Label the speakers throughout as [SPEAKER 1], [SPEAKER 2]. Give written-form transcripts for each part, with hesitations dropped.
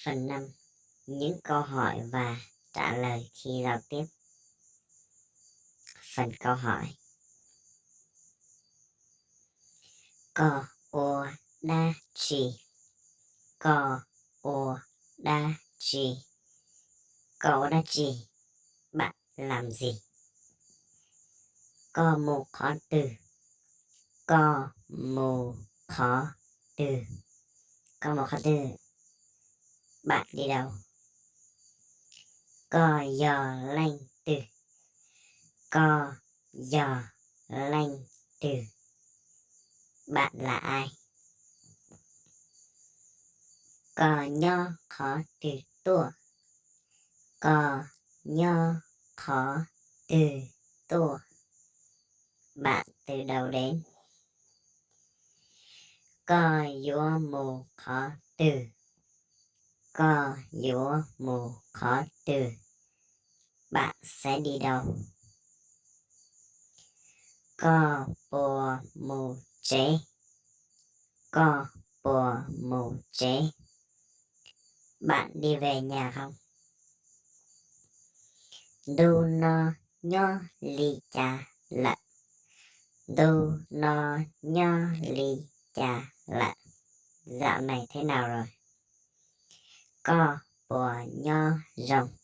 [SPEAKER 1] Phần 5. Những câu hỏi và trả lời khi giao tiếp. Phần câu hỏi. Ko o da chi. Ko o da chi. Ko da chi. Bạn làm gì? Có một khó từ. Có một khó từ. Có một khó từ. Bạn đi đâu? Có giờ lanh từ. Có giờ lanh từ. Bạn là ai? Có nho khó từ tua. Có nho khó từ tua. Bạn từ đâu đến? Có dúa mù khó từ. Có dúa mù khó từ. Bạn sẽ đi đâu? Có bùa mù chế. Có bùa mù chế. Bạn đi về nhà không? Đu no nho li cha lận. Đu no nho li cha lận. Dạo này thế nào rồi? Có bùa nho rồng.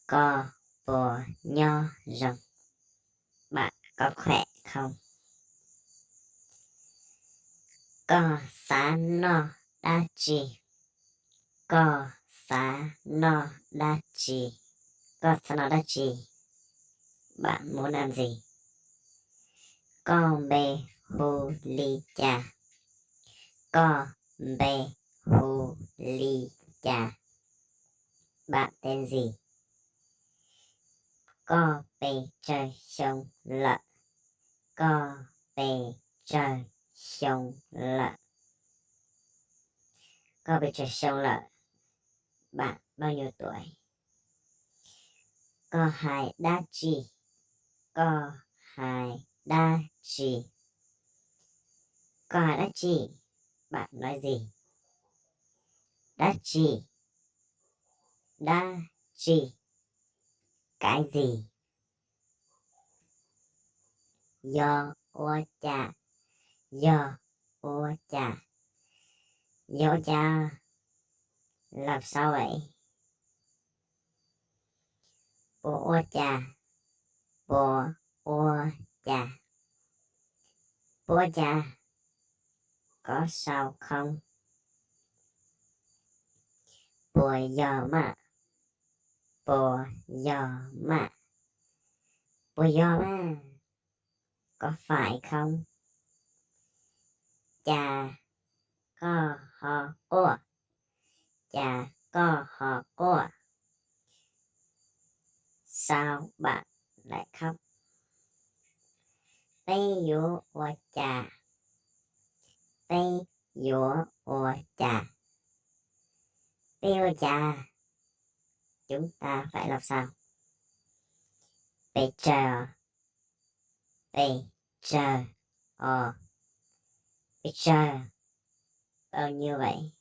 [SPEAKER 1] Có bùa nho rồng. Bạn có khỏe không? Có xá no đa chi. Có xá no đa chi. Có xá no đa chi. Bạn muốn làm gì? Có bê hù li cha. Có bê hù li cha. Bạn tên gì? Có bê chơi sông lợn. Có bê chơi sông lợn. Có bê chơi sông lợn. Bạn bao nhiêu tuổi? Có hai đa chi. Có hai đa chi. Có hai đa chi. Bạn nói gì? Đa chi. Đa chi. Cái gì? Do ô cha. Do ô cha. Do cha. Làm sao vậy? Bố ô cha. Bố ô cha. Bố cha. Có sao không? Bố giờ mà. Bố giờ mà. Bố giờ mà. Có phải không? Cha có họ ô. Cha có họ ô. Sao bạn lại khóc? Tây dụ ô cha. Tây dụ ô cha. Tây ô cha. Chúng ta phải làm sao? Bây giờ. Bây giờ. Bây giờ. Bao nhiêu vậy?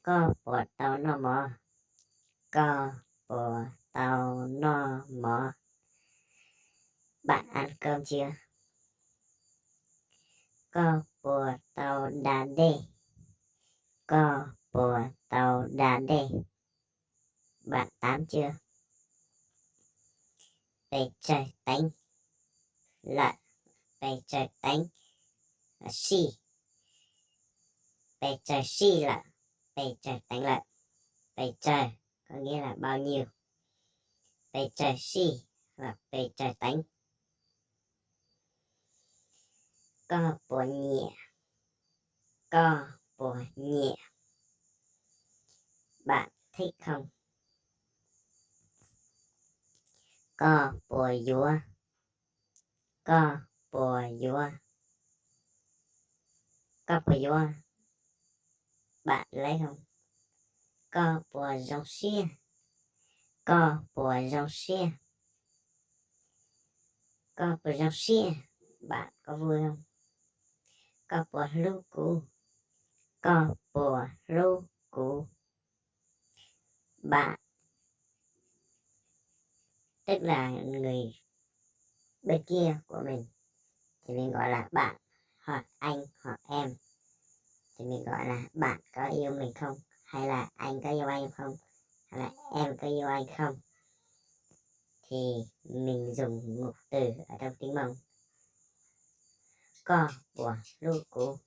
[SPEAKER 1] Có bộ tàu nó mò. Có bộ tàu nó mò. Bạn ăn cơm chưa? Có bộ tàu đà đê. Có bộ tàu đà đê. Bạn tắm chưa? Bây trời tánh lợn. Bây trời tánh là si. Bây trời si lợn. Bây trời tánh lợn. Bây trời có nghĩa là bao nhiêu. Bây trời si là bây trời tánh. Có bộ nhẹ. Có bộ nhẹ. Bạn thích không? Có bộ dúa. Có bộ dúa. Có bộ dúa. Bạn lấy không? Có bộ rong xia. Có bộ rong xia. Có bộ rong xia. Bạn có vui không? Có bộ lưu cú. Có bộ lưu của bạn, tức là người bên kia của mình, thì mình gọi là bạn, hoặc anh hoặc em, thì mình gọi là bạn có yêu mình không, hay là anh có yêu anh không, hay là em có yêu anh không, thì mình dùng một từ ở trong tiếng Mông. Co bùa lu cú.